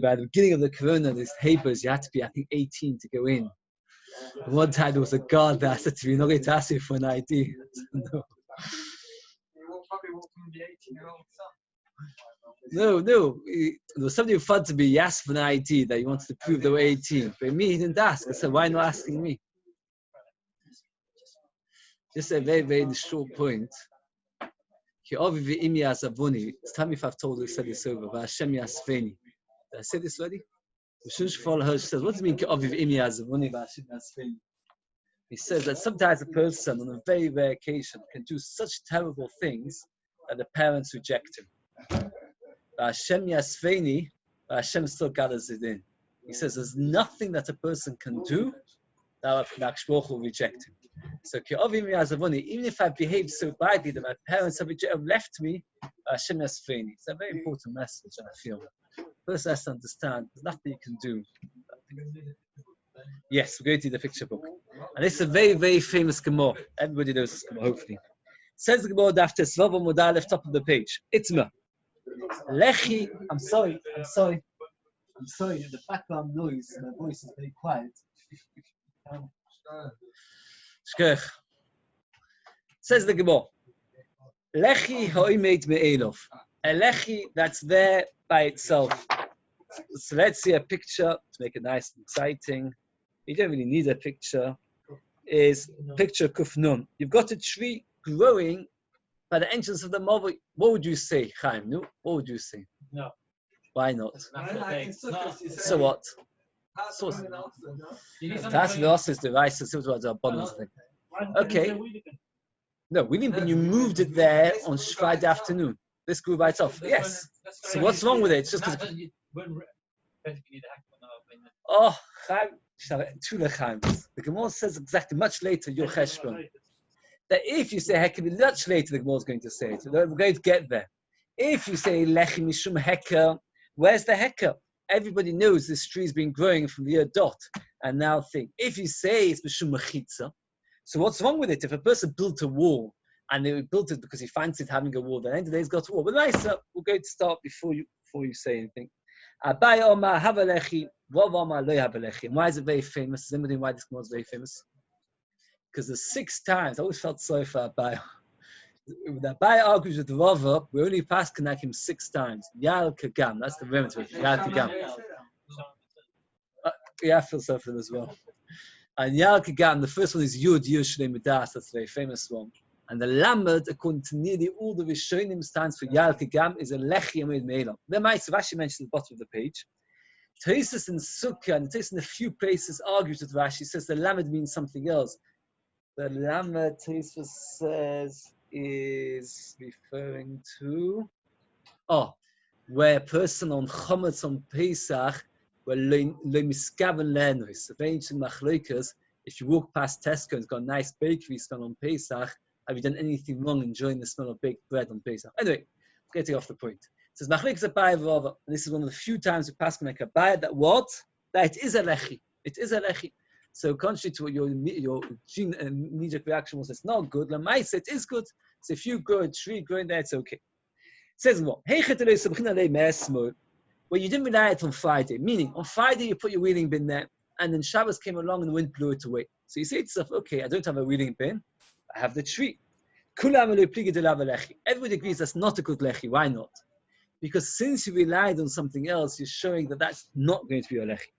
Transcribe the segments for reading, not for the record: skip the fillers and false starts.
By the beginning of the corona, these papers, you had to be, I think, 18 to go in. One time there was a guard that said to me, "You're not going to ask you for an ID." No. No. There was somebody who thought to be, he asked for an ID that he wanted to prove they were 18. But me, he didn't ask. I said, why not asking me? Just a very, very short point. Tell me if I've told you, said this over. Did I say this already? She says, what does it mean? He says that sometimes a person, on a very rare occasion, can do such terrible things that the parents reject him. Hashem still gathers it in. He says there's nothing that a person can do that Hakadosh Baruch Hu will reject him. So even if I behaved so badly that my parents have left me, Hashem Yasfeini. It's a very important message, I feel. The person has to understand there's nothing you can do. Yes, we're going to the picture book. And this is a very, very famous Gemara. Everybody knows this Gemara, hopefully. It says the Gemara after Svava Modah left top of the page. Itzma. Lechi, I'm sorry, the background noise, my voice is very quiet. Shkech. Says the Gemara. Lechi ho'imet me'elov. A lechi that's there by itself. So let's see a picture to make it nice and exciting. You don't really need a picture. Is picture kufnun. You've got a tree growing by the entrance of the mother. What would you say, Chaim? No? What would you say? No. Why not? So what? So that's the Os's device. Okay. No, we didn't. But you moved it there on Friday afternoon. This grew by itself. Yes. So what's wrong with it? It's just because. Oh, Chaim. The Gemara says exactly much later, your cheshbon, that if you say heker, much later the Gemara is going to say it. We're going to get there. If you say lechi mishum heker, where's the heker? Everybody knows this tree's been growing from the year dot. And now think, if you say it's mishum mechitza, so what's wrong with it? If a person built a wall and they built it because he fancied having a wall, then at the end of the day he's got a wall. But nicer, we're going to start before you say anything. Abai Omar Havalechi, Rav Omar Lo Havalechi. Why is it very famous? Does anybody know why this Gemara is very famous? Because the 6 times, I always felt sorry for Abai. The Abai argues with Rav, we only passed Kanakim 6 times. Yal Kagam, that's the remedy. Yal Kagam. Yeah, I feel sorry for them as well. And Yal Kagam, the first one is Yud Shnei Midas, that's a very famous one. And the Lamed, according to nearly all the Rishonim, stands for Yal Kagam, is a Lechi Amid Me'elam. The Ma'aseh Rashi mentioned at the bottom of the page. Tosfos and Sukkah, and Tosfos in a few places argues with Rashi, says the Lamed means something else. The Lamed, Tosfos says, is referring to, where a person on Chometz on Pesach, where le miskaven lenos, the very ancient machlokas, if you walk past Tesco and it's got a nice bakery smell on Pesach, have you done anything wrong enjoying the smell of baked bread on Pesach? Anyway, getting off the point. It says, Machlokas Abai v'Rava, and this is one of the few times we pass like Abai, that what? That it is a lechi. It is a lechi. So contrary to what your knee-jerk reaction was, it's not good. Lamaisa, it is good. So if you grow a tree growing there, it's okay. It says what? Well, you didn't rely it on Friday. Meaning, on Friday you put your wheeling bin there, and then Shabbos came along and the wind blew it away. So you say to yourself, okay, I don't have a wheeling bin, I have the tree. Everybody agrees that's not a good lechi. Why not? Because since you relied on something else, you're showing that that's not going to be a lechi.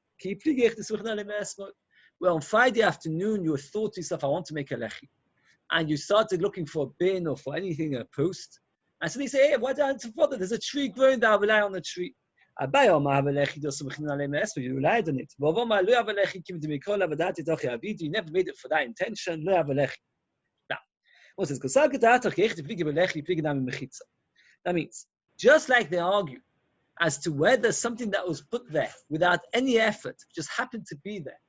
Well, on Friday afternoon, you thought to yourself, I want to make a lechi. And you started looking for a bin or for anything, a post. And so they say, hey, why don't you bother? There's a tree growing there, I rely on the tree. You relied on it. You never made it for that intention. Now, that means, just like they argue as to whether something that was put there without any effort, just happened to be there,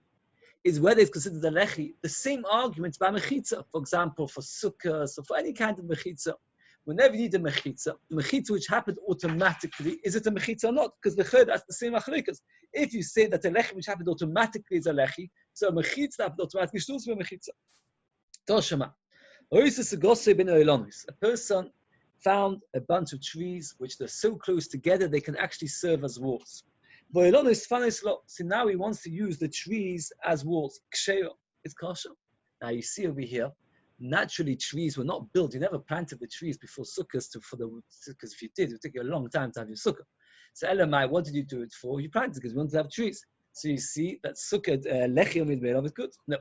is whether it's considered a lechi, the same argument by mechitza, for example, for sukkah, so for any kind of mechitza. Whenever you need a mechitza which happened automatically, is it a mechitza or not? Because that's the same achlikas. If you say that a lechi which happened automatically is a lechi, so a mechitza happened automatically should also be a mechitza. Toshama. A person found a bunch of trees which they're so close together they can actually serve as walls. So now he wants to use the trees as walls. It's kosher. Now you see over here, naturally trees were not built. You never planted the trees before sukkahs because if you did, it would take you a long time to have your sukkah. So Elamai, what did you do it for? You planted because you wanted to have trees. So you see that sukkah lechiyom is good. No.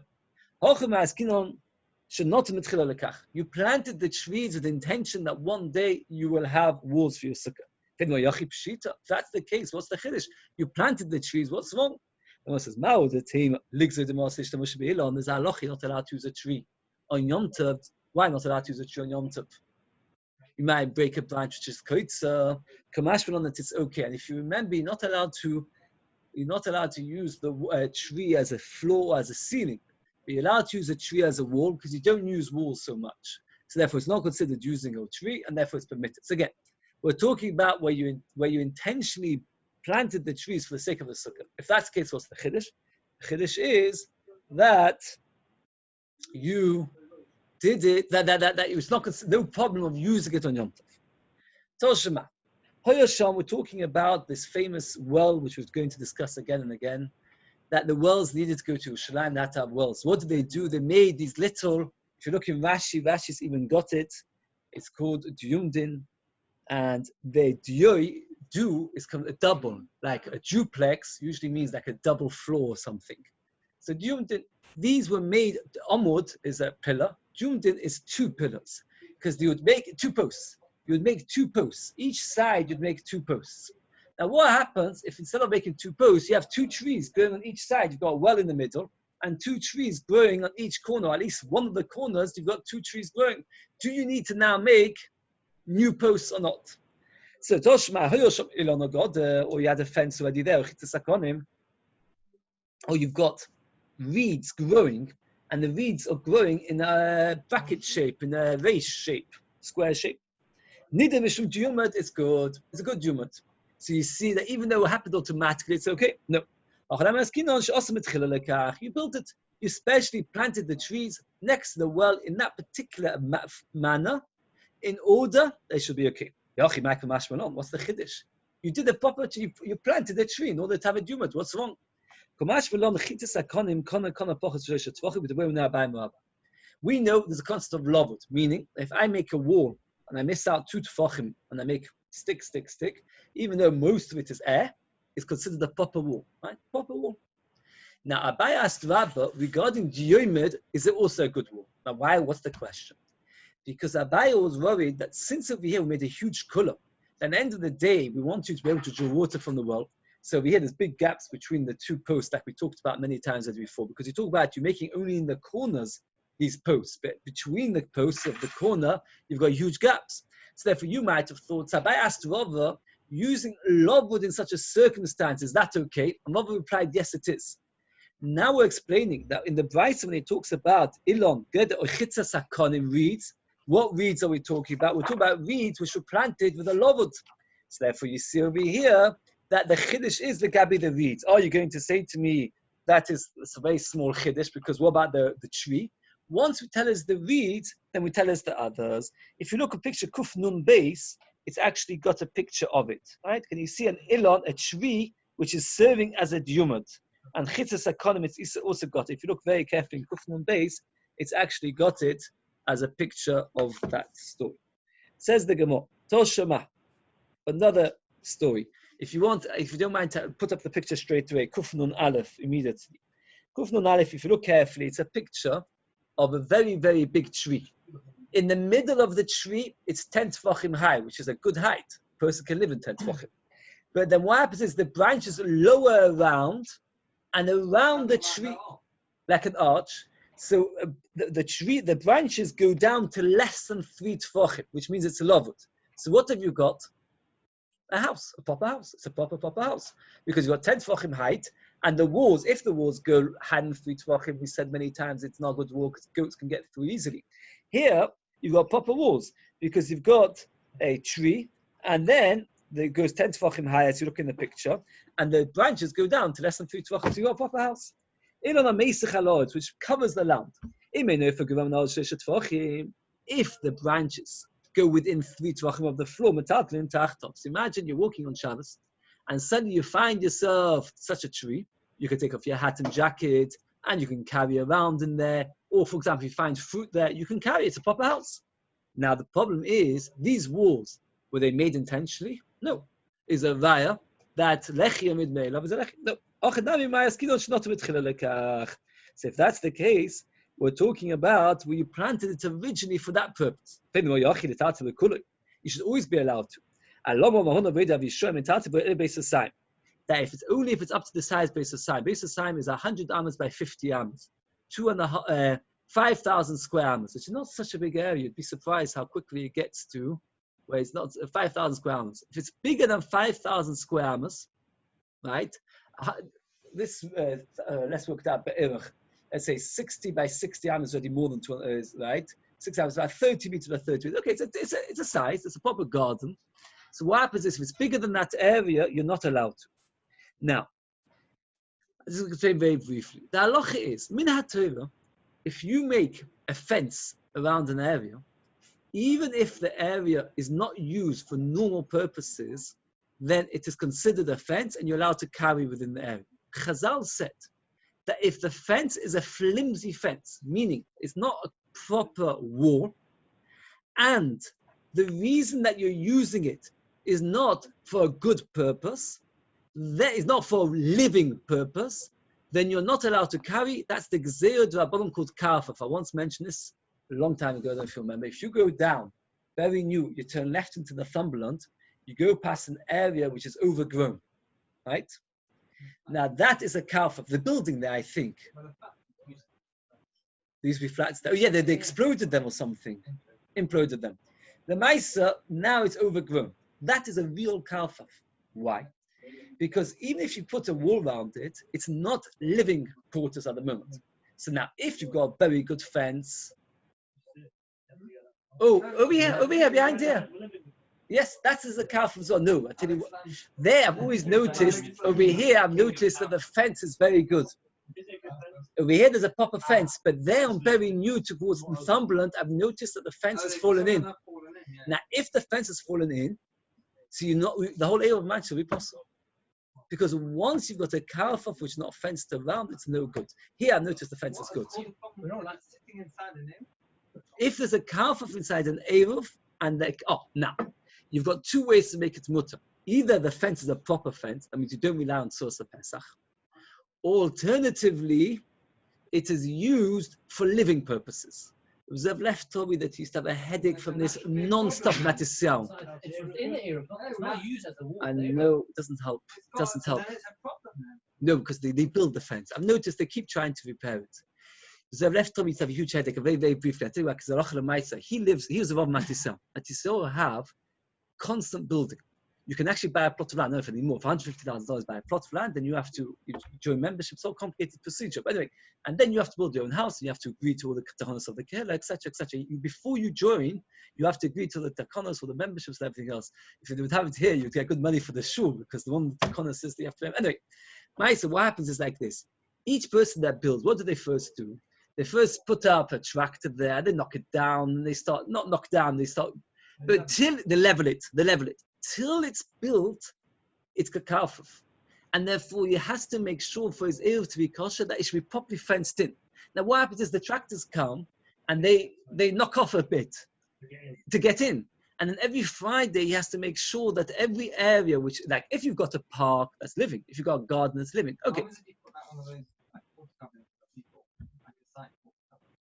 You planted the trees with the intention that one day you will have walls for your sukkah. If that's the case, what's the chiddush? You planted the trees, what's wrong? And one says, Mao, the team, there's a halacha, you're not allowed to use a tree on Yom Tov. Why not allowed to use a tree on Yom Tov? You might break a branch which is koitza, kamash on that it's okay. And if you remember, you're not allowed to use the tree as a floor, as a ceiling. But you're allowed to use a tree as a wall because you don't use walls so much. So therefore, it's not considered using a tree, and therefore it's permitted. So again, we're talking about where you intentionally planted the trees for the sake of the sukkah. If that's the case, what's the chiddush? The chiddush is that you did it, that it was not no problem of using it on Yom Tov. Toshima. Hoyosham, we're talking about this famous well, which we're going to discuss again and again, that the wells needed to go to Yerushalayim, not to have wells. What did they do? They made these little, if you look in Rashi's even got it, it's called Diyumdin, and the du is kind of a double, like a duplex, usually means like a double floor or something. So Diyumdin, these were made, Amud is a pillar, Diyumdin is two pillars, because they would make two posts. You would make two posts. Each side, you'd make two posts. Now, what happens if instead of making two posts, you have two trees growing on each side? You've got a well in the middle, and two trees growing on each corner. At least one of the corners, you've got two trees growing. Do you need to now make new posts or not? So, Toshma, or you had a fence already there, or you've got reeds growing, and the reeds are growing in a bracket shape, in a race shape, square shape. Nida Mishum Diyumat, it's good. It's a good Diyumat. So you see that even though it happened automatically, it's okay. No. You built it. You specially planted the trees next to the well in that particular manner in order they should be okay. What's the chiddush? You did the proper, you planted a tree in order to have a Diyumat. What's wrong? We know there's a concept of lavud, meaning if I make a wall and I miss out 2 tefachim and I make stick, even though most of it is air, it's considered a proper wall, right? Proper wall. Now, Abai asked Rabba regarding Yomi, is it also a good wall? Now, why? What's the question? Because Abai was worried that since over here we made a huge kullah, at the end of the day, we want you to be able to draw water from the well. So over here, there's big gaps between the two posts, like we talked about many times as before, because you talk about you making only in the corners these posts, but between the posts of the corner, you've got huge gaps. So therefore, you might have thought, Abai asked Rava, using lavud in such a circumstance, is that okay? And Rava replied, yes, it is. Now we're explaining that in the Brisa, when it talks about ilon, geder, or chitzas hakonim reeds, what reeds are we talking about? We're talking about reeds which were planted with a lavud. So therefore, you see over here that the chiddush is the gabi the reeds. Are you going to say to me that is a very small chiddush? Because what about the tree? Once we tell us the reeds, then we tell us the others. If you look at picture Kuf Nun base, it's actually got a picture of it, right? Can you see an ilon, a tree, which is serving as a diyumat? And chitzas hakonim, it's also got it. If you look very carefully in Kuf Nun base, it's actually got it as a picture of that story. Says the Gemara, Toshama, another story. If you don't mind to put up the picture straight away, Kuf Nun Aleph, immediately. Kuf Nun Aleph, if you look carefully, it's a picture of a very, very big tree. In the middle of the tree, it's 10 tefachim high, which is a good height. A person can live in 10 tefachim. But then what happens is the branches lower around, and around the tree, like an arch. So the branches go down to less than 3 tefachim, which means it's a lavud. So what have you got? A house, a proper house. It's a proper house. Because you've got 10 tefachim height, and the walls, if the walls go higher than 3 tefachim, we said many times it's not a good wall because goats can get through easily. Here, you've got proper walls because you've got a tree, and then it goes 10 tefachim high as you look in the picture, and the branches go down to less than 3 tefachim, so you've got a proper house. Which covers the land. If the branches go within 3 tvachim of the floor. Metaltlin tachtov. So imagine you're walking on Shabbos, and suddenly you find yourself such a tree. You can take off your hat and jacket, and you can carry around in there. Or, for example, if you find fruit there, you can carry it to a proper house. Now, the problem is, these walls, were they made intentionally? No. Is a raya that lechia mid me'elav is a lechia. No. So if that's the case, we're talking about where you planted it originally for that purpose. You should always be allowed to. That if it's up to the size base of sign. Base of sign is 100 amas by 50 amas. 5,000 square amas, which is not such a big area. You'd be surprised how quickly it gets to where it's not 5,000 square amas. If it's bigger than 5,000 square amas, right? Let's work that be'erach. Let's say 60 by 60 amas is already more than 20, right? 6 amas, about 30 meters by 30 meters. Okay, it's a size, it's a proper garden. So what happens is if it's bigger than that area, you're not allowed to. Now, this is very, very briefly. The halacha is, min haTorah, if you make a fence around an area, even if the area is not used for normal purposes, then it is considered a fence and you're allowed to carry within the area. Chazal said that if the fence is a flimsy fence, meaning it's not a proper wall, and the reason that you're using it is not for a good purpose, that is not for a living purpose, then you're not allowed to carry. That's the Gzeir D'Rabbanan called Karfaf. I once mentioned this a long time ago, I don't know if you remember. If you go down, very new, you turn left into Northumberland, you go past an area which is overgrown, right? Now that is a Karfaf. The building there, I think. There used to be flats there. Oh yeah, they exploded them or something. Imploded them. The Maisa, now it's overgrown. That is a real Karfaf. Why? Because even if you put a wall around it, it's not living quarters at the moment. So now, if you've got a very good fence, over here, behind here. Yes, that is a calf as well. No, I tell you what, there I've always noticed, over here I've noticed that the fence is very good. Over here there's a proper fence, but there I'm very new towards Northumberland, I've noticed that the fence has fallen in. Now, if the fence has fallen in, so the whole area of Manchester will be possible. Because once you've got a calf which is not fenced around, it's no good. Here I've noticed the fence is good. If there's a calf inside an Eiruvin, and now, you've got two ways to make it mutter. Either the fence is a proper fence, that means you don't rely on source of Pesach. Alternatively, it is used for living purposes. Zev left told me that he used to have a headache from this non-stop matisyahu. And no, it doesn't help. It doesn't help. No, because they build the fence. I've noticed they keep trying to repair it. Zev left told me to have a huge headache. Very, very briefly, I tell you what, because he was above matisyahu. Matisyahu have constant building. You can actually buy a plot of land, I don't know if anymore, for $150,000 buy a plot of land, then you have to join membership, so complicated procedure. But anyway, and then you have to build your own house, and you have to agree to all the takonos of the kehillah, etc., etc. Before you join, you have to agree to the takonos, all the memberships and everything else. If you would have it here, you'd get good money for the shul, because the one the takonos says they have to. Anyway, so what happens is like this. Each person that builds, what do they first do? They first put up a tractor there, they knock it down, and they start, not knock down, they start, but till they level it. Till it's built, it's kakafuf. And therefore, he has to make sure for his Eruv to be kosher that it should be properly fenced in. Now, what happens is the tractors come and they knock off a bit to get in. And then every Friday, he has to make sure that every area, which, like, if you've got a park, that's living. If you've got a garden, that's living. Okay.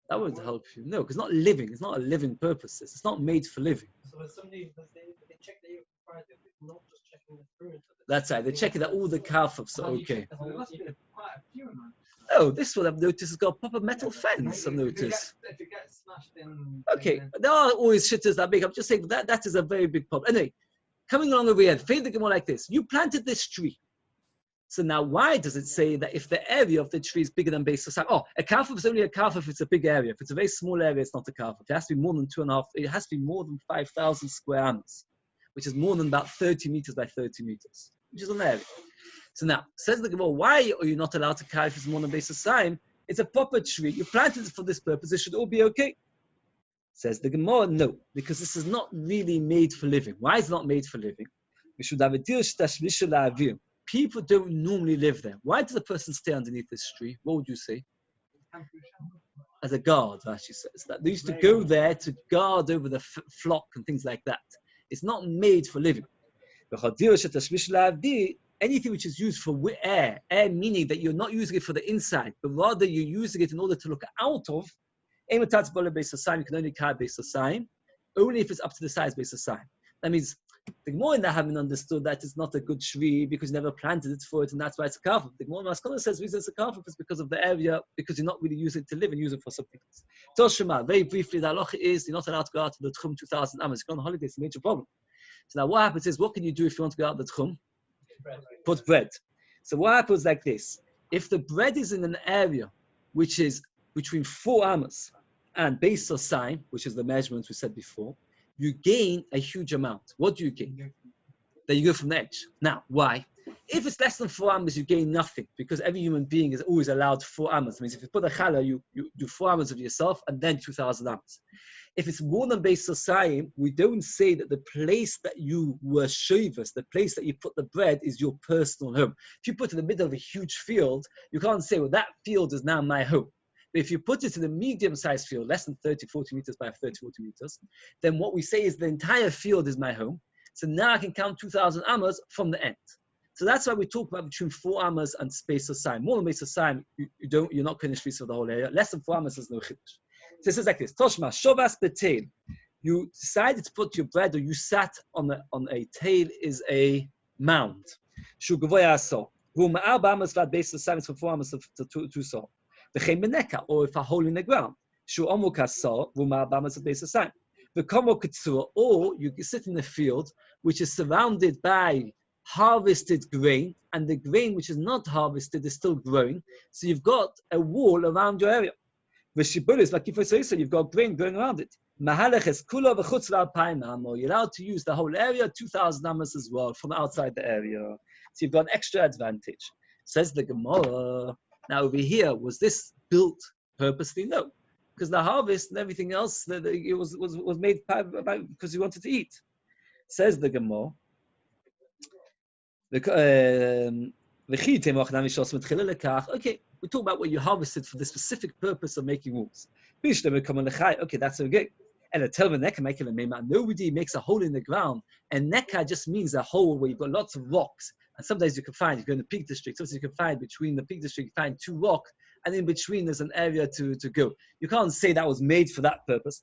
That would help you. No, because it's not living. It's not a living purpose. It's not made for living. So if somebody, they check the Eruv Friday, they're not just checking the perimeter. That's right. They're checking that all the kalfas are okay. Oh, this one I've noticed has got a proper metal fence. I've noticed. If it gets smashed in. Okay, there are always shitters that big. I'm just saying that is a very big problem. Anyway, coming along over here, fade the more like this. You planted this tree. So now, why does it say that if the area of the tree is bigger than base of a kalf is only a kalf if it's a big area. If it's a very small area, it's not a kalf. It has to be more than 2.5. It has to be more than 5,000 square amas, which is more than about 30 meters by 30 meters, which is an area. So now, says the Gemara, why are you not allowed to carry if it's more than base of sign? It's a proper tree. You planted it for this purpose. It should all be okay. Says the Gemara, no, because this is not really made for living. Why is it not made for living? We should have a deal. People don't normally live there. Why does a person stay underneath this tree? What would you say? As a guard, Rashi says. That they used to go there to guard over the flock and things like that. It's not made for living. Anything which is used for air meaning that you're not using it for the inside, but rather you're using it in order to look out of, you can only carry base of sign, only if it's up to the size base of sign. That means the Gemara in that having understood that it's not a good shvi because you never planted it for it, and that's why it's a kafuf. The Gemara Maskana says the reason it's a kafuf is because of the area, because you're not really using it to live and use it for something else. Toshima, very briefly, the halacha is you're not allowed to go out to the tchum 2,000 amos. If you're on holiday, it's a major problem. So now what happens is, what can you do if you want to go out the tchum? Put bread. So what happens like this? If the bread is in an area which is between 4 amos and base or sign, which is the measurements we said before, you gain a huge amount. What do you gain? That you go from the edge. Now, why? If it's less than 4 amos, you gain nothing, because every human being is always allowed 4 amos. That means if you put a challah, you do 4 amos of yourself and then 2,000 amos. If it's more than base Osayim, we don't say that the place that you were shavus, the place that you put the bread, is your personal home. If you put it in the middle of a huge field, you can't say, well, that field is now my home. But if you put it in a medium-sized field, less than 30, 40 meters by 30, 40 meters, then what we say is the entire field is my home. So now I can count 2,000 amos from the end. So that's why we talk about between 4 amos and space Osayim. More than base Osayim, you're not finished for the whole area. Less than 4 amos is no chiddush. So this is like this. Toshma, shovas betel. You decided to put your bread, or you sat on a tail, is a mound. Shu gavoya aso. Hu ma'ar ba'amas vlad base Osayim from 4 amos to 2 so. V'chein beneka, or if a hole in the ground. Shu omuk aso. Hu ma'ar ba'amas base Osayim. V'komo ketzur, or you sit in the field which is surrounded by harvested grain, and the grain which is not harvested is still growing. So you've got a wall around your area. So you've got grain going around it. You're allowed to use the whole area, 2,000 amos as well, from outside the area. So you've got an extra advantage. Says the Gemara. Now over here, was this built purposely? No. Because the harvest and everything else, it was made because you wanted to eat. Says the Gemara. Okay, we talk about what you harvested for the specific purpose of making walls. Okay, that's okay. And nobody makes a hole in the ground. And neka just means a hole where you've got lots of rocks. And sometimes you can find, you go in the Peak District, sometimes you can find between the Peak District, you find 2 rocks, and in between there's an area to go. You can't say that was made for that purpose.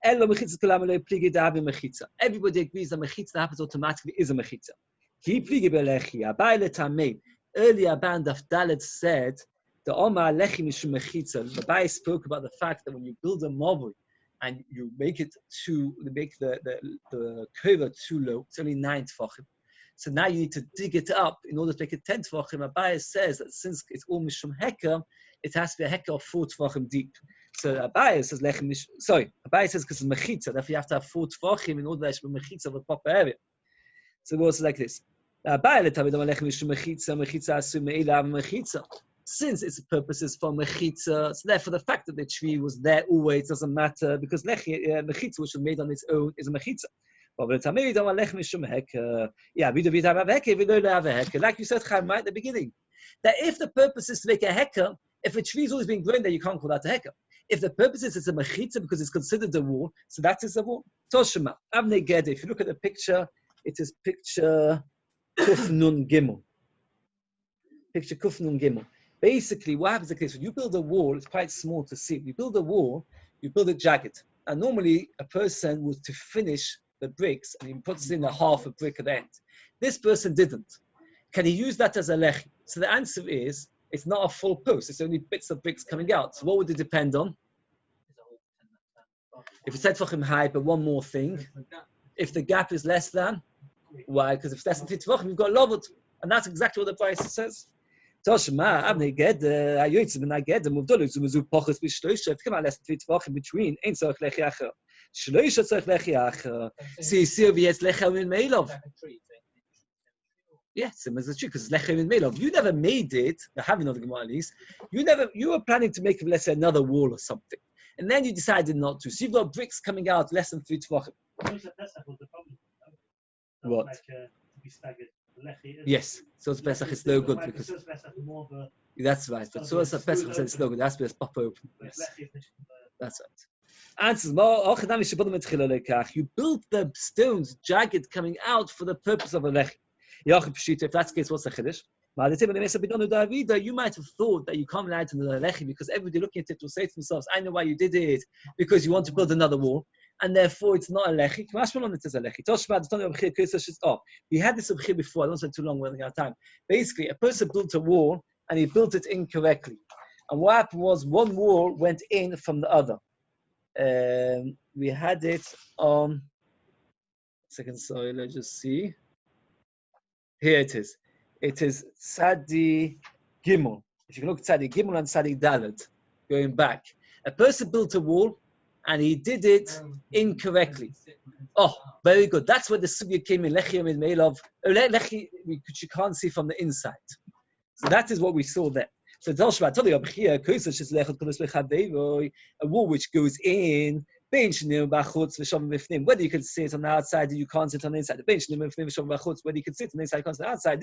Everybody agrees that mechitza happens automatically is a mechitza. Earlier, Band of Dalet said, the Abai spoke about the fact that when you build a mavui and you make it make the cover too low, it's only 9 tefachim. So now you need to dig it up in order to make it 10 tefachim. Abai says that since it's all mishum heker, it has to be a heker of 4 tefachim deep. So Abai says Abai says because it's mechitza, therefore you have to have 4 tefachim in order to have mechitza of a proper area. So it goes like this. Since its purpose is for mechitza, so therefore the fact that the tree was there always doesn't matter, because mechitza, which was made on its own, is a mechitza. Like you said, Chaim, right at the beginning, that if the purpose is to make a heker, if a tree is always being grown there, you can't call that a heker. If the purpose is it's a mechitza because it's considered a wall, so that is a wall. Toshima, Avnei Gede. If you look at the picture, it is picture Kuf Nun Gimel. Picture Kuf Nun Gimel. Basically, what happens is when you build a wall, it's quite small to see. You build a wall, you build it jagged. And normally, a person was to finish the bricks, and he puts in a half a brick at the end. This person didn't. Can he use that as a lechi? So the answer is, it's not a full post. It's only bits of bricks coming out. So what would it depend on? If it's 10 tefachim high, but one more thing. If the gap is less than, why? Because if it's less than 3 tefachim, you've got loved. And that's exactly what the price says. Toshma, Avnei Gede, Ayoytzim and Agede, Muvdolu, Zumazu Pochus, Bishloisha, if you come out less than 3 tefachim between, ain't so lechi acher. Shloisha tzarich lechi acher. See over here, it's lechem in Meilov. Yes, same as the tree, because it's lechem in Meilov. You never made it, having another Gemara at least, you were planning to make, let's say, another wall or something. and then you decided not to. So you've got bricks coming out less than 3 tvachim. What? To be staggered. Yes, so it's Pesach is no good because that's right. But so it's Pesach said it's no good. It has to be a spot open. Yes, that's right. Answers more. You built the stones jagged coming out for the purpose of a lechi. If that's the case, what's the chiddush? You might have thought that you can't rely on the lechi because everybody looking at it will say to themselves, "I know why you did it because you want to build another wall." And therefore, it's not a lechi. It is a lechi. We had this here before. I don't spend too long running out of time. Basically, a person built a wall and he built it incorrectly. And what happened was one wall went in from the other. We had it on. Second, sorry, let's just see. Here it is. It is Tzadi Gimel. If you can look at Tzadi Gimel and Tzadi Dalet, going back, a person built a wall. And he did it incorrectly. Oh, very good. That's where the sugya came in. Lechi is made of lechi, which you can't see from the inside. So that is what we saw there. So a wall which goes in, whether you can see it on the outside or you can't see it on the inside. Whether you can see it on the inside, you can't see it on the outside.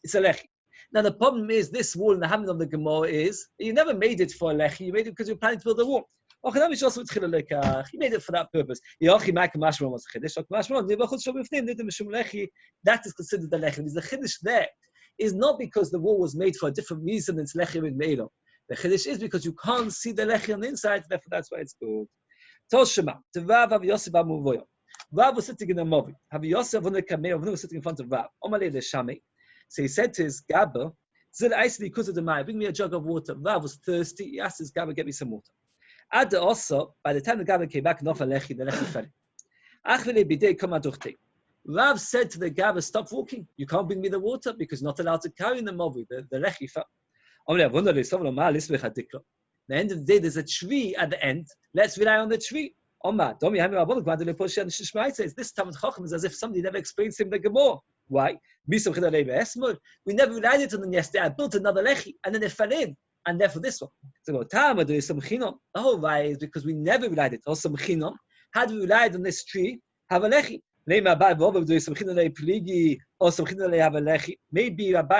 It's a lechi. Now the problem is this wall in the Hamid of the Gemara is you never made it for a lechi. You made it because you were planning to build a wall. He made it for that purpose. That is considered the lechi. The chiddush there is not because the wall was made for a different reason than it's lechi with meilo. The chiddush is because you can't see the lechi on the inside, therefore that's why it's called. Rav was sitting in a movie. Was sitting in front of Rav. So he said to his Gabba, bring me a jug of water. Rav was thirsty. He asked his Gabba, get me some water. Ada also, by the time the Gabba came back and offered lechi, the lechi fell. Rav said to the Gabba, stop walking. You can't bring me the water because you're not allowed to carry in the movie. The lechi fell. At the end of the day, there's a tree at the end. Let's rely on the tree. This Talmud Chacham is as if somebody never explained to him the Gemara. Why? We never relied it on them yesterday. I built another lechi and then it fell in. And therefore this one. So the whole why is because we never relied it. Had we relied on this tree, have a lechi. Maybe Rabbi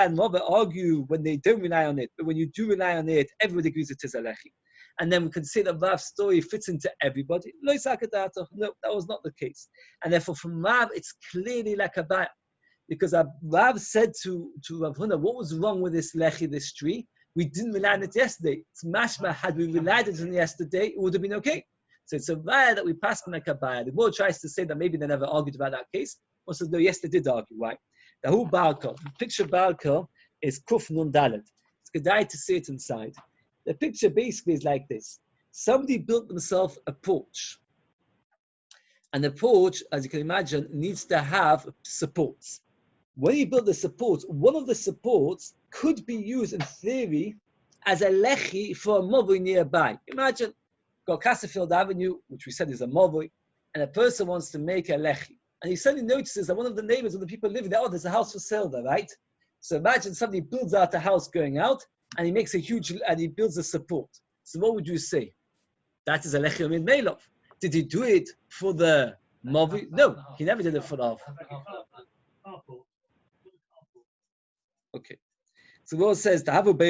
and Rava argue when they don't rely on it, but when you do rely on it, everybody agrees it is a lechi. And then we can say that Rav's story fits into everybody. No, that was not the case. And therefore from Rav, it's clearly like a baya. Because Rav said to Rav Huna, what was wrong with this lechi, this tree? We didn't rely on it yesterday. It's mashma. Had we relied on it yesterday, it would have been okay. So it's a baya that we passed like a baya. The world tries to say that maybe they never argued about that case. Or says, no, yes, they did argue. Why? The whole balka, the picture balka is kuf nun dalet. It's kedai to see it inside. The picture basically is like this. Somebody built themselves a porch. And the porch, as you can imagine, needs to have supports. When you build the supports, one of the supports could be used in theory as a lechi for a movie nearby. Imagine, got Casserfield Avenue, which we said is a movie, and a person wants to make a lechi. And he suddenly notices that one of the neighbors of the people living there, there's a house for sale there, right? So imagine somebody builds out a house going out, and he makes and he builds a support. So what would you say? That is a lechi min meilov. Did he do it for the movie? No, he never did it for the Okay. So the world says they argued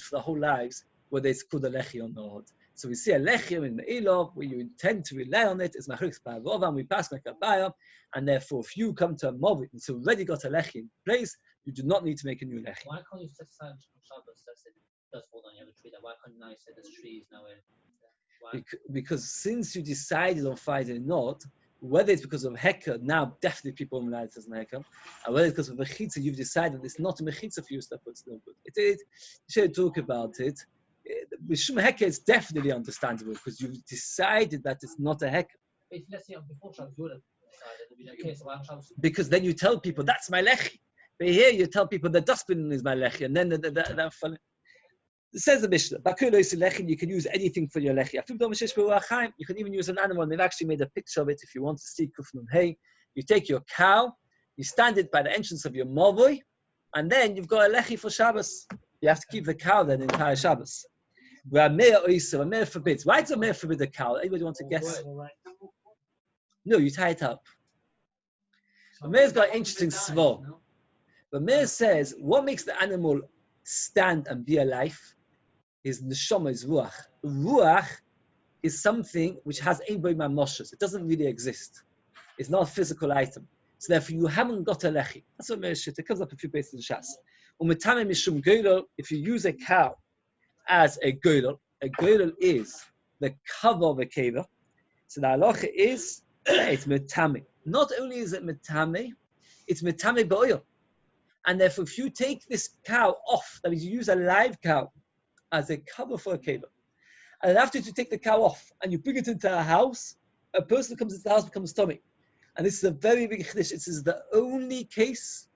for the whole lives whether it's called a lechi or not. So we see a lechi in the Me'ilov where you intend to rely on it. It's machriks ba'arov, and we pass like a bayam, and therefore if you come to a movit and so already got a lechi in place, you do not need to make a new lechi. Why can't you set aside Shabbos that said it does fall on the other tree? Why can't you now say this tree is now in? Because since you decided on Friday not, whether it's because of Heker, now definitely people rely it as an Heker, and whether it's because of Mechitza, you've decided it's not a Mechitza for you, so it's no good. You should talk about it. With Shum Heker, it's definitely understandable because you've decided that it's not a Heker. If let's say before Shabbos, you would have decided it would be okay, so why on Shabbos? Because then you tell people, that's my Lechi. But here you tell people the dustbin is my Lechi, and then that funny. It says the Mishnah, you can use anything for your lechi. You can even use an animal, and they've actually made a picture of it if you want to see kufnun hey. You take your cow, you stand it by the entrance of your movoi, and then you've got a lechi for Shabbos. You have to keep the cow there the entire Shabbos. Rameir forbids. Why does Rameir forbid a cow? Anybody want to guess? No, you tie it up. Rameir's got an interesting svor. Rameir says, what makes the animal stand and be alive is neshama, is ruach. Ruach is something which has einboy mamoshes. It doesn't really exist. It's not a physical item. So therefore, you haven't got a lechi. That's what Rameir says. It comes up a few places in Shas. If you use a cow as a goylol is the cover of a keva. So the halacha is it's metame. Not only is it metame, it's metame ba'oil. And therefore, if you take this cow off, that means you use a live cow as a cover for a keva, and after you take the cow off and you bring it into a house, a person who comes into the house becomes tummy. And this is a very big chiddush. This is the only case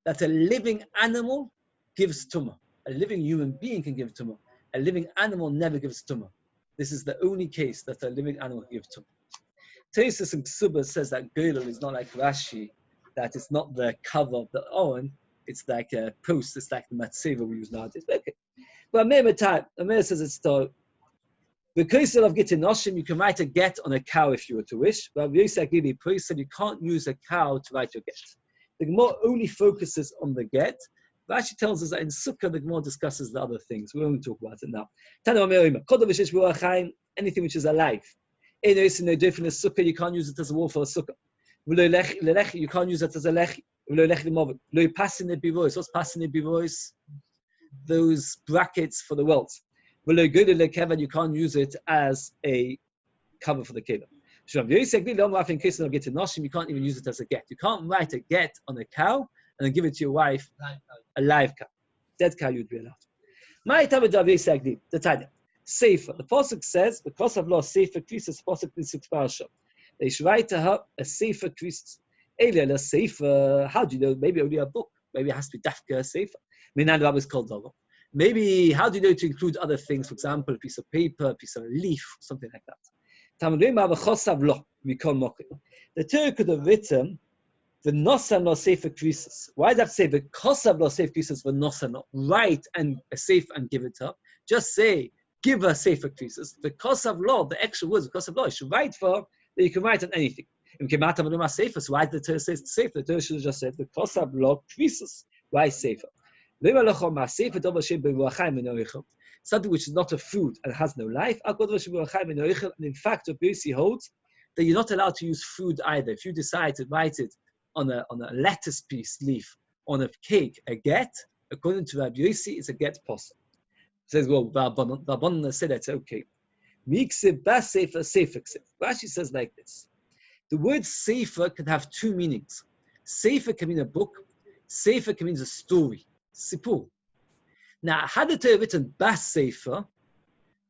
that a living animal gives tumah. A living human being can give tumah. A living animal never gives tumah. This is the only case that a living animal gives tumah. Tesis and Ksuba says that Goylal is not like Rashi, that it's not the cover of the Owen, it's like a post, it's like the Matseva we use nowadays. Okay. But Amir says it's still the case of getting noshim, you can write a get on a cow if you were to wish. But Yosef Priest said you can't use a cow to write your get. The Gemara only focuses on the get. Rashi tells us that in Sukkah the Gemara discusses the other things. We won't talk about it now. Anything which is alive. No different in Sukkah, you can't use it as a wall for a Sukkah. You can't use it as a lechi. What's passing the bivois? Those brackets for the welts. You can't use it as a cover for the keva. You can't even use it as a get. You can't write a get on a cow and then give it to your wife, a live cow. Dead cow you'd be allowed. The Tanya. Sefer. The Pasuk says, because of law, Sefer Krisis, Pasuk Nisuk Parasha. They should write to her a Sefer Krisis. Elia, Sefer, how do you know? Maybe only a book. Maybe it has to be Dafka Sefer. Minan Rab is called Doggo. Maybe, how do you know to include other things? For example, a piece of paper, a piece of leaf, something like that. The Torah could have written, the Nosan lo Sefer Krisis. Why does that say, the Kosav lo Sefer Krisis, the Nosan lo? Write and a Sefer and give it up. Just say, give her Sefer Krisis. The Kosav lo, the extra words of Kosav lo, you should write for, that you can write on anything. So why did the Torah say Sefer? The Torah should have just said, the Kosav lo Krisis. Why Sefer? Something which is not a food and has no life. And in fact, Abisi holds that you're not allowed to use food either. If you decide to write it on a lettuce piece leaf, on a cake, a get, according to Rabbi Yossi, it's a get possible. Says, well, Rabbanan said that's okay. Rashi says like this. The word sefer can have two meanings. Sefer can mean a book. Sefer can mean a story. Sipur. Now, had the Torah written bas sefer,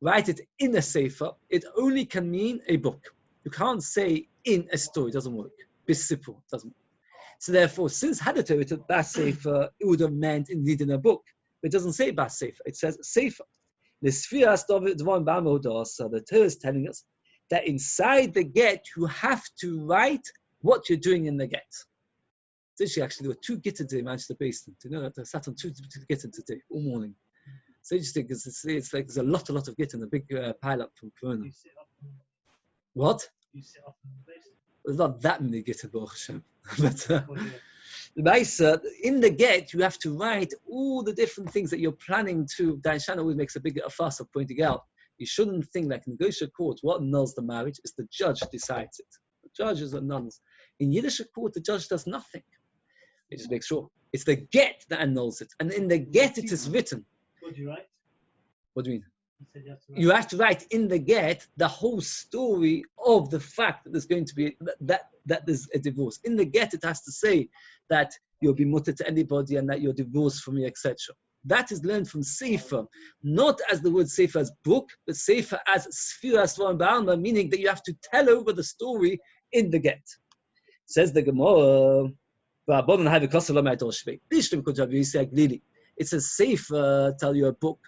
write it in a sefer, it only can mean a book. You can't say in a story, it doesn't work. Bis sipur, doesn't work. So therefore, since had the Torah written bas sefer, it would have meant indeed in a book. But it doesn't say bas sefer, it says sefer. The Torah is telling us that inside the get, you have to write what you're doing in the get. Actually, there were two gittin today in Manchester basement. You know that I sat on two gittin today all morning. It's interesting because it's like there's a lot of gittin, a big pile up from Corona. What? You sit up in the basement. There's not that many gittin, Baruch Hashem. But in the get, you have to write all the different things that you're planning to. Daishan always makes a big fuss of pointing out. You shouldn't think like in negotiable court, what annuls the marriage is the judge decides it. The judges are nuns. In Yiddish court, the judge does nothing. It just makes sure. It's the get that annuls it. And in the get, it is written. What do you write? What do you mean? You have to write in the get the whole story of the fact that there's going to be, that there's a divorce. In the get, it has to say that you'll be mutter to anybody and that you're divorced from me, etc. That is learned from Sefer, not as the word Sefer as book, but Sefer as Sfira Svan Ba'alma, meaning that you have to tell over the story in the get. Says the Gemara, it's a Sefer, tell you a book,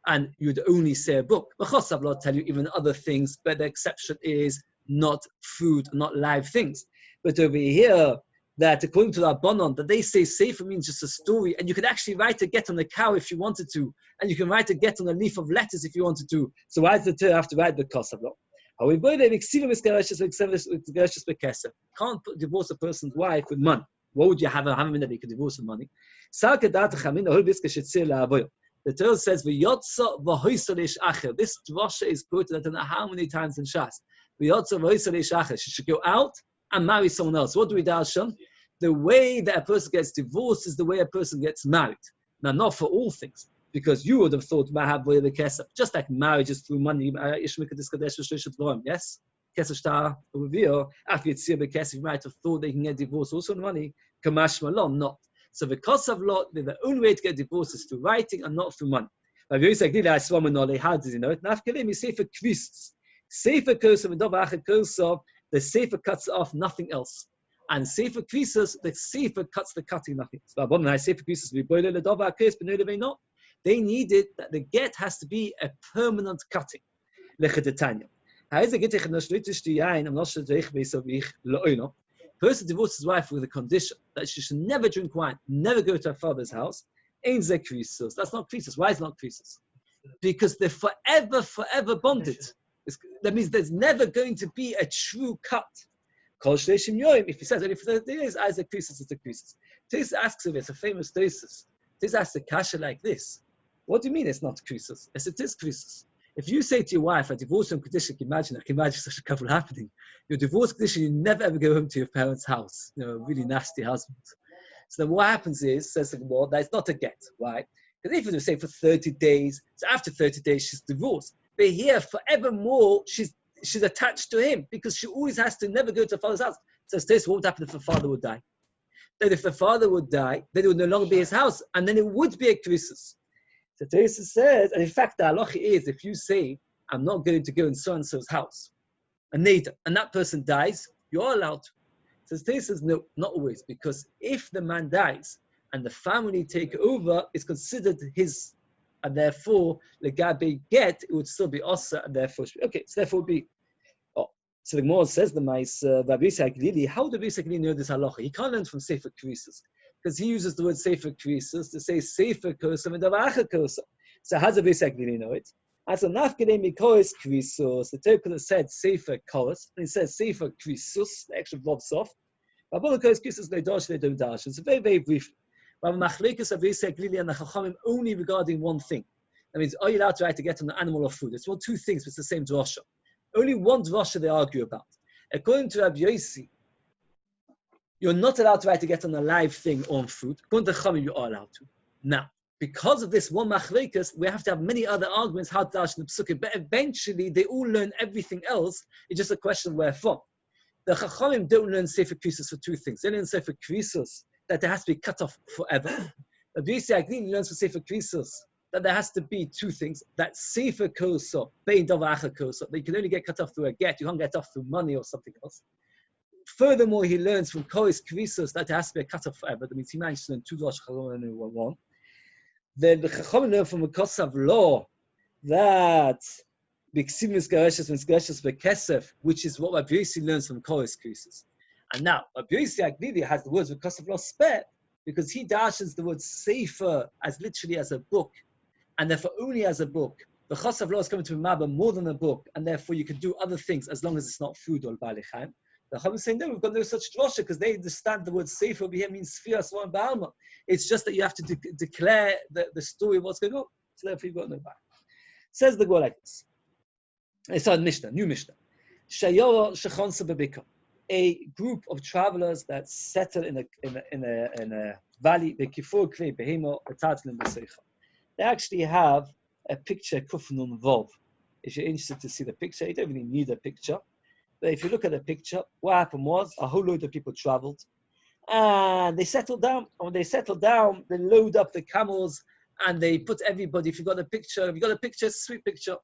and you'd only say a book. Chosav Lo tell you even other things, but the exception is not food, not live things. But over here, that according to the Rabbanon, that they say sefer means just a story, and you could actually write a get on a cow if you wanted to, and you can write a get on a leaf of lettuce if you wanted to. So why does the Torah have to write the kosav law? Can't divorce a person's wife with money. What would you have him in that you could divorce with money? The Torah says, this drasha is quoted I don't know how many times in Shas. She should go out and marry someone else. What do we darshan? The way that a person gets divorced is the way a person gets married. Now, not for all things, because you would have thought, just like marriage is through money. Yes? You might have thought they can get divorced also on money. Kamash malon, not. So because of law, the only way to get divorced is through writing and not through money. How does he know it? Sefer kvistes. Sefer kursa and dovach kursa, the sefer cuts off nothing else. And sefer kvistes, the sefer cuts the cutting nothing else. They needed that the get has to be a permanent cutting. Person divorces his wife with a condition that she should never drink wine, never go to her father's house. That's not krisos. Why is it not krisos? Because they're forever bonded. That means there's never going to be a true cut. If he says only for 30 days, as a krisos is a krisos. Tis asks if it's a famous thesis. Tis asks a kasha like this. What do you mean it's not krisos? Yes, it is krisos. If you say to your wife, a divorce on condition, I can imagine such a couple happening. Your divorce condition, you never ever go home to your parents' house. Really nasty husband. So then what happens is, says the Gemara, that it's not a get. Why? Because if you say for 30 days, so after 30 days she's divorced. But here, forevermore, she's attached to him because she always has to never go to her father's house. So this, what would happen if her father would die? Then if the father would die, then it would no longer be his house, and then it would be a krisis. So Teresa says, and in fact, the halacha is, if you say, I'm not going to go in so-and-so's house, and that person dies, you're allowed to. So Teresa says, no, not always, because if the man dies, and the family take over, it's considered his, and therefore, legabe get, it would still be osa, and therefore, okay, so therefore be. So the Gemara says the mice, Rabbi Yisrael, how do Rabbi Yisrael know this halacha? He can't learn from Sefer Krisis, because he uses the word Sefer Krisis to say Sefer Kosa and Davacha Kosa. So how does Rabbi Yisrael know it? As a nafkedemi kois krisos, the Torah could have said Sefer Kois, and it says Sefer Krisus, the extra vobs off. But Rabbi Kois Krisus, they don't dash. It's very, very brief. Rabbi Machlekes Rabbi Yisrael and the Chachamim only regarding one thing. That means, are you allowed to write to get on the animal or food? It's one, two things, but it's the same drasha. Only one drasha they argue about. According to Rabbi Yossi, you're not allowed to write to get on a live thing or on food. According to Chachamim, you are allowed to. Now, because of this one machlekes, we have to have many other arguments how to dash the psukim. But eventually, they all learn everything else. It's just a question of where from. The Chachamim don't learn Sefer Krisos for two things. They learn Sefer Krisos that there has to be cut off forever. Rabbi Yossi Agdin learns for Sefer Krisos that there has to be two things. That Sefer Kosa, Bein Davacha Kosa, that you can only get cut off through a get. You can't get off through money or something else. Furthermore, he learns from Kois Krisos that there has to be a cut off forever. That means he managed to learn two Rosh Chachamim and one. Then the Chachamim learn from a Kosav law that B'Ksimus Gareshes and Gareshes B'Kesef, which is what Rabbi Yossi learns from Kois Krisos. And now, Rabbi Yossi Agdidi has the words of Kosav law spare because he dashes the word Sefer as literally as a book, and therefore only as a book. The Kosav law is coming to Mabba more than a book, and therefore you can do other things as long as it's not food or Baalei Chaim. The Chachamim say, no, we've got no such drasha because they understand the word Sefer over here means Sfira, Swan, Ba'alma. It's just that you have to declare the story of what's going on. So therefore you've got no back. Says the Gemara like this. It's our Mishnah, new Mishnah. Shayoro Shechonsa Bebika. A group of travelers that settle in a valley, they actually have a picture, Kufnun Vov. If you're interested to see the picture, you don't really need a picture. But if you look at the picture, what happened was a whole load of people traveled and they settled down. And when they settled down, they load up the camels and they put everybody, if you got a picture, it's a sweet picture.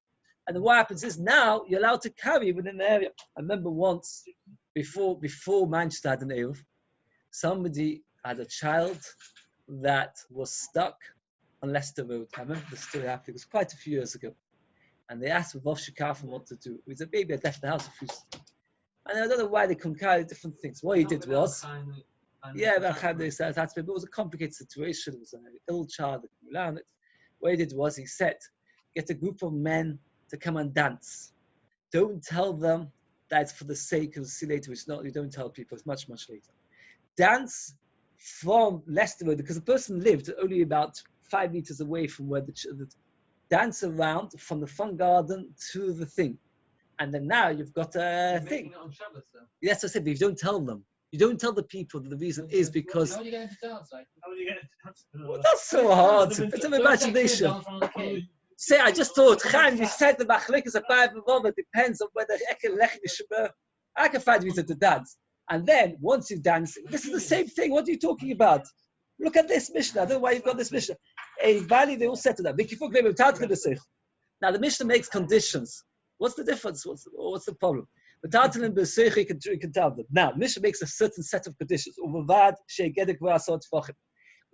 And then what happens is now you're allowed to carry within the area. I remember once, before Manchester had an Eiruvin, somebody had a child that was stuck on Leicester Road. I remember the story happening. It was quite a few years ago. And they asked Rav Shikafim what to do. It was a baby had left the house a few. And I don't know why they couldn't carry different things. What he did was, Yeah, but it was a complicated situation. It was an ill child. What he did was he said, get a group of men to come and dance. Don't tell them that it's for the sake of see later. It's not. You don't tell people. It's much, much later. Dance from Leicester Road because the person lived only about 5 meters away from where the dance around from the front garden to the thing. And then now you've got a thing. It on Shabbos, though. Yes, I said, but you don't tell them. You don't tell the people that the reason is because. How are you going to dance? Like, How are you going to dance? Well, that's so hard. It's an imagination. Say, I just thought, Chaim, you said the machlik is a five of it depends on whether I can find reason to dance. And then, once you dance, this is the same thing. What are you talking about? Look at this Mishnah. I don't know why you've got this Mishnah. A valley, they all said to that. Now, the Mishnah makes conditions. What's the difference? What's the problem? You can tell them. Now, Mishnah makes a certain set of conditions.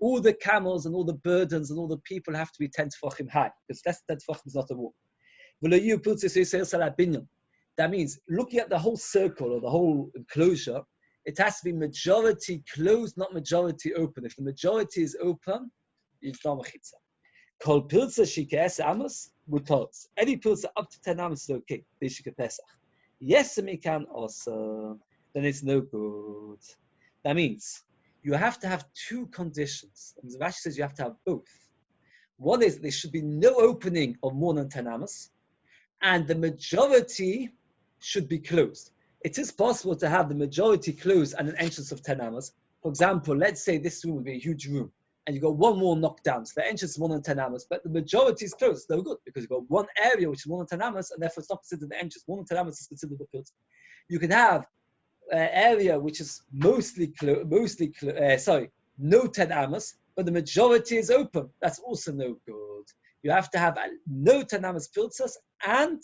All the camels and all the burdens and all the people have to be 10 tefachim high, because less than 10 tefachim is not a wall. That means, looking at the whole circle or the whole enclosure, it has to be majority closed, not majority open. If the majority is open, it's not mechitza. Kol pilza shikes amos mutos. Any pilza up to 10 amos is okay. Bishika pesach. Yes, we can also. Then it's no good. That means you have to have two conditions. Rashi says you have to have both. One is there should be no opening of more than 10 amos, and the majority should be closed. It is possible to have the majority closed and an entrance of 10 amos. For example, let's say this room would be a huge room, and you got one wall knocked down, so the entrance is more than 10 amos, but the majority is closed. It's no good, because you've got one area which is more than 10 amos, and therefore it's not considered the entrance. More than 10 amos is considered the filter. You can have an area which is no 10 amos, but the majority is open. That's also no good. You have to have no 10 amos filters, and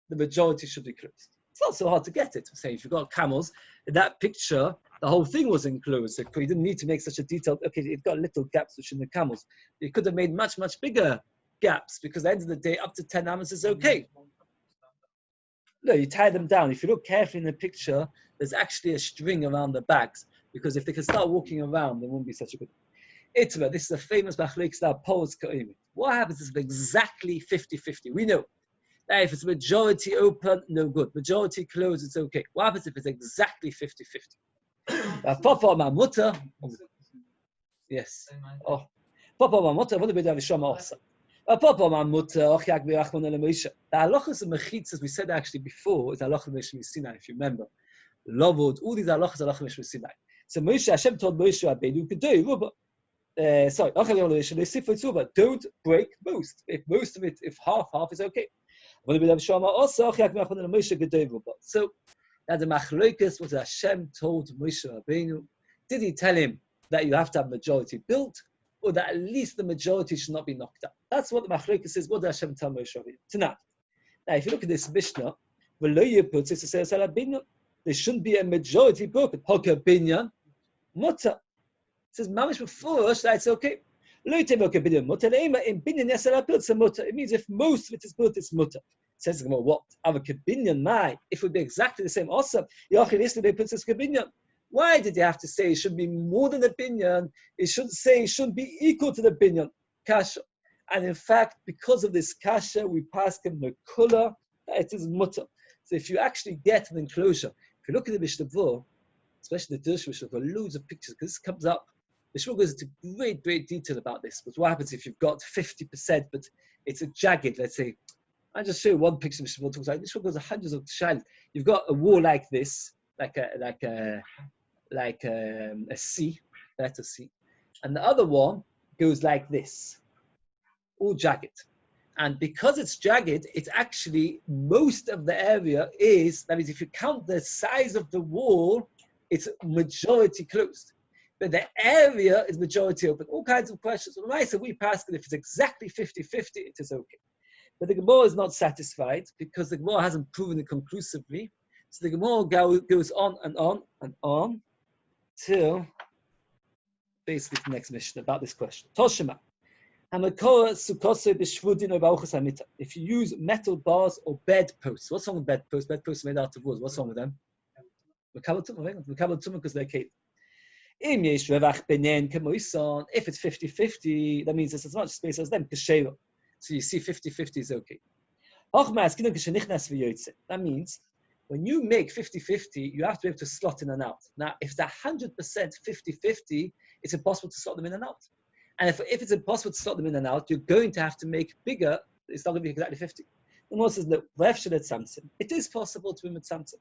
the majority should be closed. It's not so hard to get it. Say if you've got camels, in that picture, the whole thing was enclosed. So you didn't need to make such a detailed, okay, it got little gaps between the camels. You could have made much, much bigger gaps, because at the end of the day, up to 10 amos is okay. No, you tie them down. If you look carefully in the picture, there's actually a string around the bags, because if they can start walking around, they won't be such a good. Itva, this is a famous machlokes that Paul's Ka'imit. What happens is exactly 50-50. We know. Now, if it's majority open, no good. Majority closed, it's okay. What happens if it's exactly 50-50? Papa my mutter. Yes. Oh, Papa my mutter. What about the Avishama also? Papa my mutter. The halachas of mechitzas we said actually before is halachas of Moshe Sinai, if you remember. Lovod. All these halachas are halachas of Moshe Sinai. So Moshe Hashem told Moshe Rabbeinu, don't break most. If most of it, if half is okay. So now the machlokes was Hashem told Moshe Rabbeinu. Did he tell him that you have to have majority built, or that at least the majority should not be knocked out? That's what the machlokes says. What did Hashem tell Moshe Rabbeinu? Tonight. Now, if you look at this Mishnah, there shouldn't be a majority broken. Hoka binyan mutter. It says mamish before that it's okay. It means if most of it is built, it's mutter. Says what? If it would be exactly the same, awesome. Why did you have to say it should be more than a binyan? It should say it should be equal to the binyan. Kasha. And in fact, because of this kasha, we pass him the kula that it is mutter. So if you actually get an enclosure, if you look at the Mishnah, especially the Dirsh Mishnah, there are loads of pictures, because this comes up. The Shmuel goes into great detail about this. But what happens if you've got 50%, but it's a jagged, let's say. I'll just show you one picture the Shmuel talks about. The Shmuel goes to hundreds of shaylas. You've got a wall like this, like a C, letter C. And the other one goes like this, all jagged. And because it's jagged, it's actually, most of the area is, that means if you count the size of the wall, it's majority closed. But the area is majority open. All kinds of questions. When I say we pass it, if it's exactly 50-50, it is okay. But the Gemara is not satisfied, because the Gemara hasn't proven it conclusively. So the Gemara goes on and on and on till basically the next mission about this question. Toshima. If you use metal bars or bed posts, what's wrong with bed posts? Bed posts are made out of wood. What's wrong with them? Because they're cave. If it's 50-50, that means there's as much space as them. So you see 50-50 is okay. That means when you make 50-50, you have to be able to slot in and out. Now, if it's 100% 50-50, it's impossible to slot them in and out. And if it's impossible to slot them in and out, you're going to have to make bigger. It's not going to be exactly 50. The Moshe says, no, it is possible to be mitzamtzim.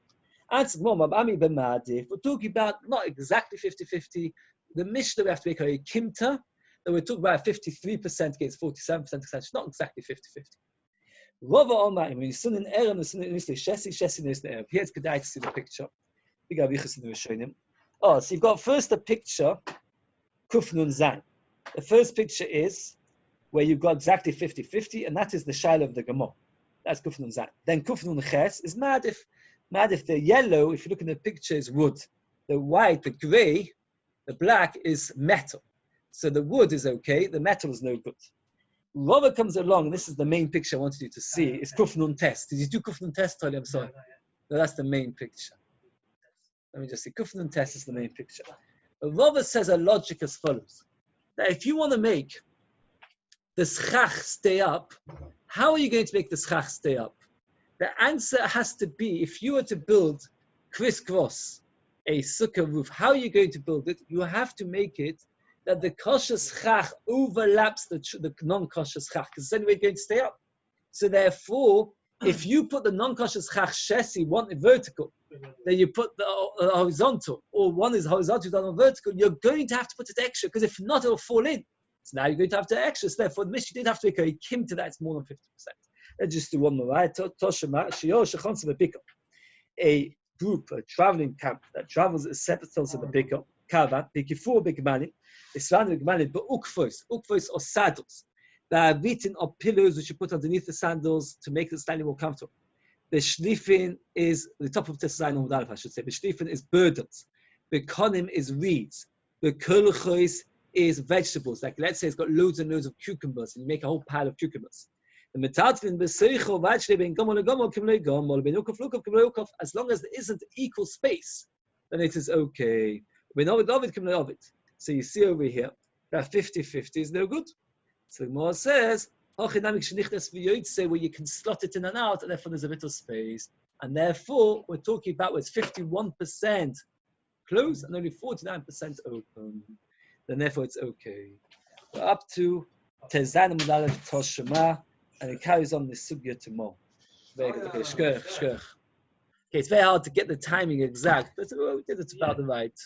Answered, we're talking about not exactly 50-50. The Mishnah, we have to make a kimta, that we're talking about 53% against 47%, it's not exactly 50-50. Here's Kedai to see the picture. Oh, so you've got first a picture, Kuf Nun Zayin. The first picture is where you've got exactly 50-50, and that is the Shiloh of the Gemara. That's Kuf Nun Zayin. Then Kuf Nun Ches is Madif. Madif, the yellow, if you look in the picture, is wood. The white, the grey, the black is metal. So the wood is okay, the metal is no good. Rava comes along, and this is the main picture I wanted you to see, is Kuf Nun Tes. Did you do Kuf Nun Tes, Toli? I'm sorry. No, that's the main picture. Let me just see. Kuf Nun Tes is the main picture. Rava says a logic as follows. That if you want to make the schach stay up, how are you going to make the schach stay up? The answer has to be, if you were to build crisscross a sukkah roof, how are you going to build it? You have to make it that the kosher schach overlaps the non-kosher schach, because it's anyway going to stay up. So therefore, if you put the non-kosher schach shesi, one vertical, then you put the horizontal, or one is horizontal, the other vertical, you're going to have to put it extra, because if not, it'll fall in. So now you're going to have to extra. So therefore, the Mishnah didn't have to make a kim to that, it's more than 50%. Let's just do one more, right? Toshima, Shiur, Shechonsa, the pickup. A group, a traveling camp that travels a separate to the pickup, caravan, Pikifu, Big Mani, they surrounded Big Mani, but ukfos or saddles that are beaten up pillows which you put underneath the sandals to make it slightly more comfortable. The shlifin is the top of the Teszayin I should say. The shlifin is burdens. The konim is reeds. The kolchos is vegetables. Like let's say it's got loads and loads of cucumbers, and you make a whole pile of cucumbers. The metatfin b'seichel v'achli ben gomol legomol kimlei gomol ben ukaf lukaf kimlei ukaf. As long as there isn't equal space, then it is okay. Ben ovid ovid kimlei ovid. So you see over here that 50-50 is no good. So the Gemara says, where you can slot it in and out, and therefore there's a little space. And therefore, we're talking about where it's 51% closed and only 49% open. Then therefore it's okay. We're up to Tezan Mudalev Toshima, and it carries on this sugya tomorrow. Very good. Okay, shkech. Okay, it's very hard to get the timing exact, but we did it about the right.